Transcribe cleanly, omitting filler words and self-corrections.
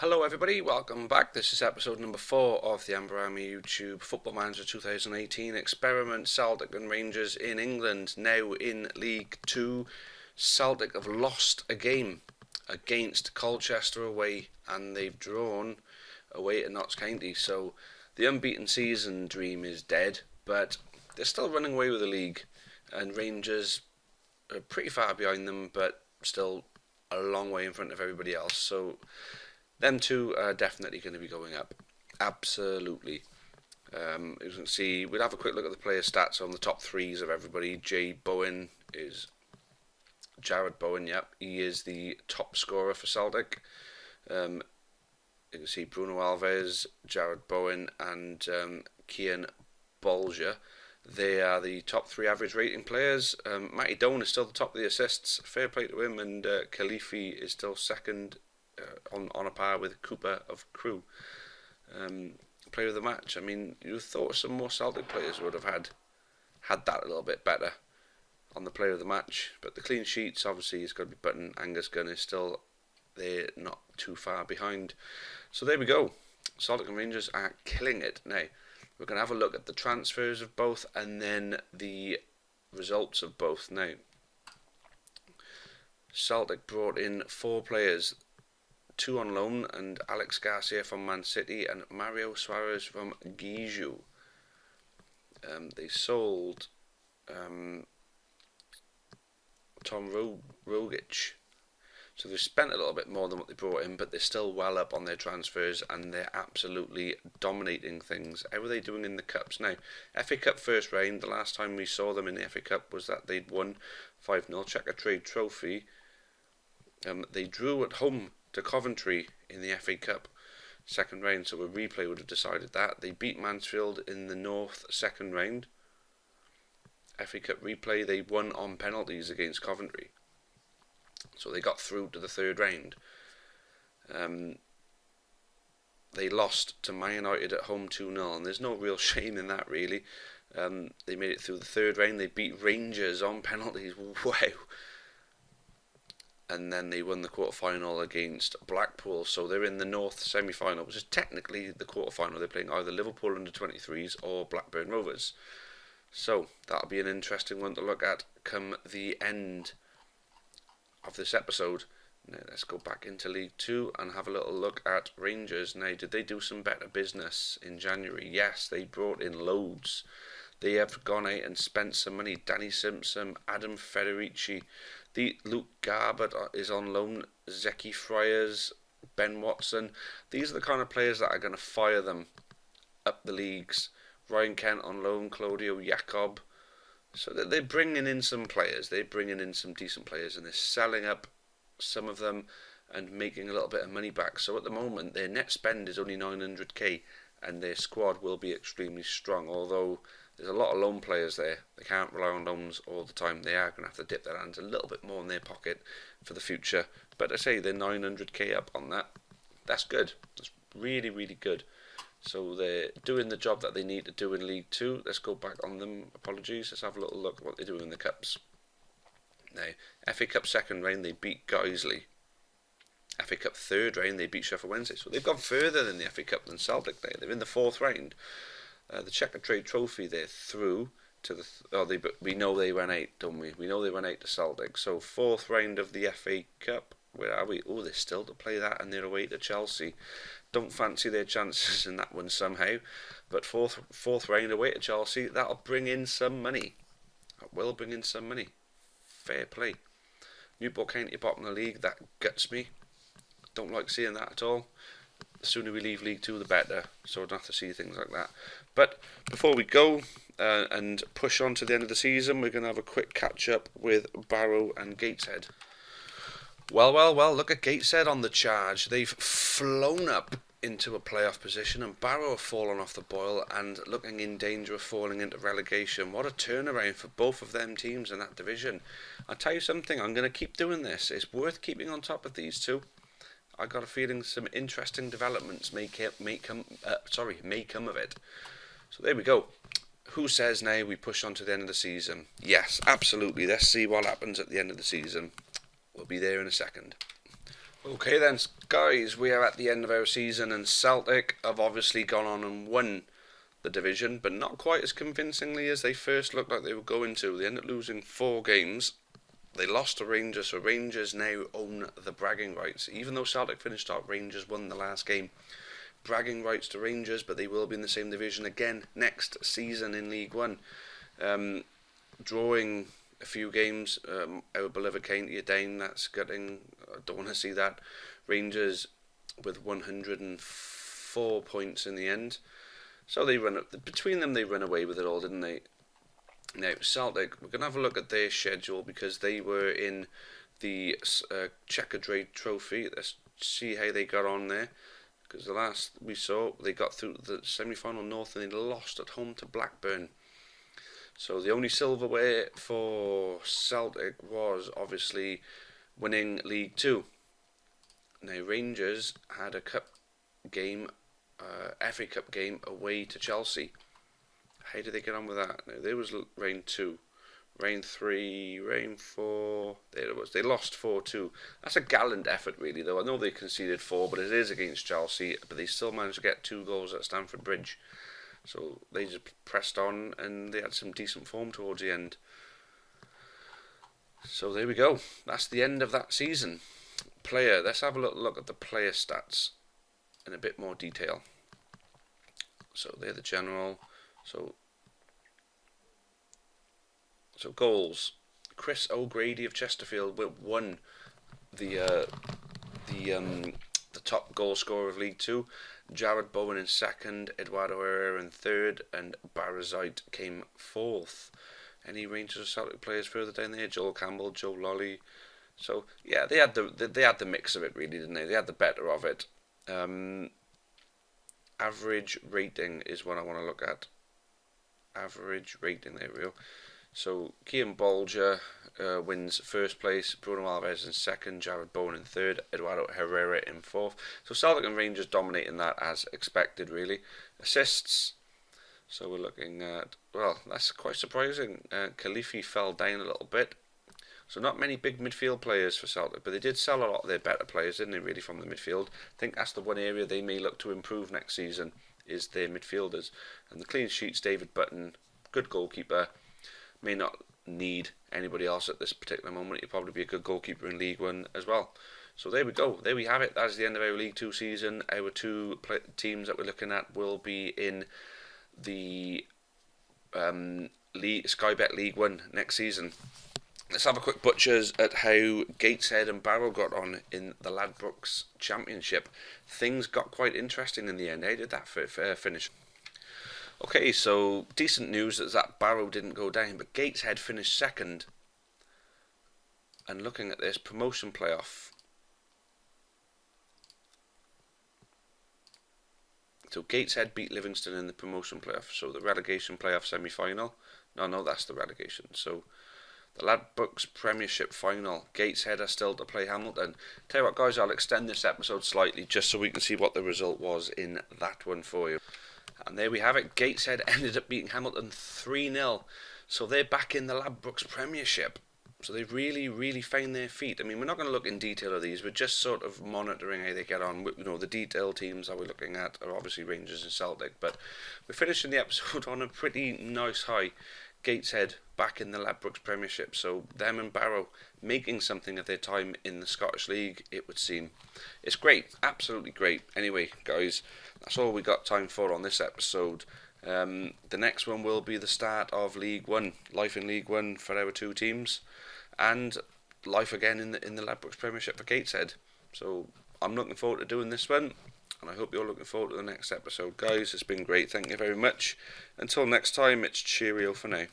Hello everybody, welcome back. This is episode number 4 of the Amber Army YouTube Football Manager 2018 experiment. Celtic and Rangers in England, now in League 2. Celtic have lost a game against Colchester away, and they've drawn away at Notts County. So the unbeaten season dream is dead, but they're still running away with the league, and Rangers are pretty far behind them, but still a long way in front of everybody else. So them two are definitely going to be going up. Absolutely. As you can see, we'll have a quick look at the player stats on the top threes of everybody. Jarrod Bowen, yep, he is the top scorer for Celtic. You can see Bruno Alves, Jarrod Bowen, and Kian Bolger. They are the top 3 average rating players. Matty Doan is still the top of the assists. Fair play to him, and Khalifi is still second on a par with Cooper of Crewe. Player of the match. I mean, you thought some more Celtic players would have had that a little bit better on the player of the match, but the clean sheets obviously is going to be Button. Angus Gunn is still there, not too far behind. So there we go. Celtic and Rangers are killing it. Now we're going to have a look at the transfers of both and then the results of both. Now Celtic brought in 4 players. 2 on loan, and Alex Garcia from Man City and Mario Suarez from Giju. They sold Tom Rogic. So they've spent a little bit more than what they brought in, but they're still well up on their transfers, and they're absolutely dominating things. How are they doing in the Cups? Now, FA Cup first round, the last time we saw them in the FA Cup was that they'd won 5-0 Checkatrade Trophy. They drew at home to Coventry in the FA Cup second round, so a replay would have decided that. They beat Mansfield in the North second round. FA Cup replay, they won on penalties against Coventry, so they got through to the third round. They lost to Man United at home 2-0, and there's no real shame in that, really. They made it through the third round. They beat Rangers on penalties. Wow. And then they won the quarter-final against Blackpool, so they're in the North semi-final, which is technically the quarter-final. They're playing either Liverpool under-23s or Blackburn Rovers. So that'll be an interesting one to look at come the end of this episode. Now let's go back into League 2 and have a little look at Rangers. Now, did they do some better business in January? Yes, they brought in loads. They have gone out and spent some money. Danny Simpson, Adam Federici, Luke Garbett is on loan, Zeki Friars, Ben Watson. These are the kind of players that are going to fire them up the leagues. Ryan Kent on loan, Claudio Jacob. So they're bringing in some players. They're bringing in some decent players, and they're selling up some of them and making a little bit of money back. So at the moment, their net spend is only 900k, and their squad will be extremely strong, although there's a lot of loan players there. They can't rely on loans all the time. They are going to have to dip their hands a little bit more in their pocket for the future. But I say they're 900k up on that. That's good. That's really, really good. So they're doing the job that they need to do in League 2. Let's go back on them. Apologies. Let's have a little look at what they do in the Cups. Now, FA Cup second round, they beat Guiseley. FA Cup third round, they beat Sheffield Wednesday. So they've gone further than the FA Cup than Celtic. They're in the 4th round. The Checkatrade Trophy, they're through to the. We know they went out, don't we? We know they went out to Celtic. So 4th round of the FA Cup. Where are we? Oh, they're still to play that, and they're away to Chelsea. Don't fancy their chances in that one somehow. But fourth round away to Chelsea, that'll bring in some money. That will bring in some money. Fair play. Newport County bottom of the league. That guts me. Don't like seeing that at all. The sooner we leave League 2, the better, so I don't have to see things like that. But before we go and push on to the end of the season, we're going to have a quick catch-up with Barrow and Gateshead. Well, look at Gateshead on the charge. They've flown up into a playoff position, and Barrow have fallen off the boil and looking in danger of falling into relegation. What a turnaround for both of them teams in that division. I'll tell you something, I'm going to keep doing this. It's worth keeping on top of these two. I got a feeling some interesting developments may come of it. So there we go. Who says now we push on to the end of the season? Yes, absolutely. Let's see what happens at the end of the season. We'll be there in a second. Okay then, guys, we are at the end of our season, and Celtic have obviously gone on and won the division, but not quite as convincingly as they first looked like they were going to. They ended up losing 4 games. They lost to Rangers, so Rangers now own the bragging rights. Even though Celtic finished top, Rangers won the last game. Bragging rights to Rangers, but they will be in the same division again next season in League One. Drawing a few games, our beloved County Down, that's gutting. I don't want to see that. Rangers with 104 points in the end. So they between them, they run away with it all, didn't they? Now, Celtic, we're going to have a look at their schedule because they were in the Checkatrade Trophy. Let's see how they got on there. Because the last we saw, they got through the semi-final north and they lost at home to Blackburn. So the only silverware for Celtic was obviously winning League Two. Now, Rangers had a cup game, FA Cup game away to Chelsea. How did they get on with that? Now, there was Reign 2, Reign 3, Reign 4. There it was. They lost 4-2. That's a gallant effort, really, though. I know they conceded 4, but it is against Chelsea. But they still managed to get 2 goals at Stamford Bridge. So they just pressed on, and they had some decent form towards the end. So there we go. That's the end of that season. Let's have a look at the player stats in a bit more detail. So they're the general. So goals. Chris O'Grady of Chesterfield won the top goal scorer of League Two. Jared Bowen in second, Eduardo Herrera in third, and Barazite came fourth. Any Rangers or Celtic players further down there? Joel Campbell, Joe Lolly. So yeah, they had the mix of it, really, didn't they? They had the better of it. Average rating is what I want to look at. Average rating, there we go. So Kian Bolger wins first place, Bruno Alves in second, Jared Bowen in third, Eduardo Herrera in fourth. So Celtic and Rangers dominating that as expected, really. Assists. So we're looking at, well, that's quite surprising. Khalifi fell down a little bit. So not many big midfield players for Celtic, but they did sell a lot of their better players, didn't they, really, from the midfield. I think that's the one area they may look to improve next season, is their midfielders. And the clean sheets, David Button, good goalkeeper, may not need anybody else at this particular moment. He'll probably be a good goalkeeper in League One as well. So there we go. There we have it. That's the end of our League Two season. Our two teams that we're looking at will be in the Sky Bet League One next season. Let's have a quick butchers at how Gateshead and Barrow got on in the Ladbrokes Championship. Things got quite interesting in the end. How did that finish? Okay, so decent news is that Barrow didn't go down, but Gateshead finished second. And looking at this promotion playoff, so Gateshead beat Livingston in the promotion playoff, so the relegation playoff semi-final. No, that's the relegation. So the Ladbrokes Premiership final, Gateshead are still to play Hamilton. Tell you what, guys, I'll extend this episode slightly just so we can see what the result was in that one for you. And there we have it. Gateshead ended up beating Hamilton 3-0. So they're back in the Ladbrokes Premiership. So they've really, really found their feet. I mean, we're not going to look in detail at these. We're just sort of monitoring how they get on. You know, the detailed teams that we're looking at are obviously Rangers and Celtic. But we're finishing the episode on a pretty nice high. Gateshead back in the Ladbrokes Premiership. So them and Barrow making something of their time in the Scottish League, it would seem. It's great. Absolutely great. Anyway, guys, that's all we got time for on this episode. The next one will be the start of League One, life in League One for our two teams, and life again in the Ladbrokes Premiership for Gateshead. So I'm looking forward to doing this one, and I hope you're looking forward to the next episode, guys. It's been great. Thank you very much. Until next time, it's cheerio for now.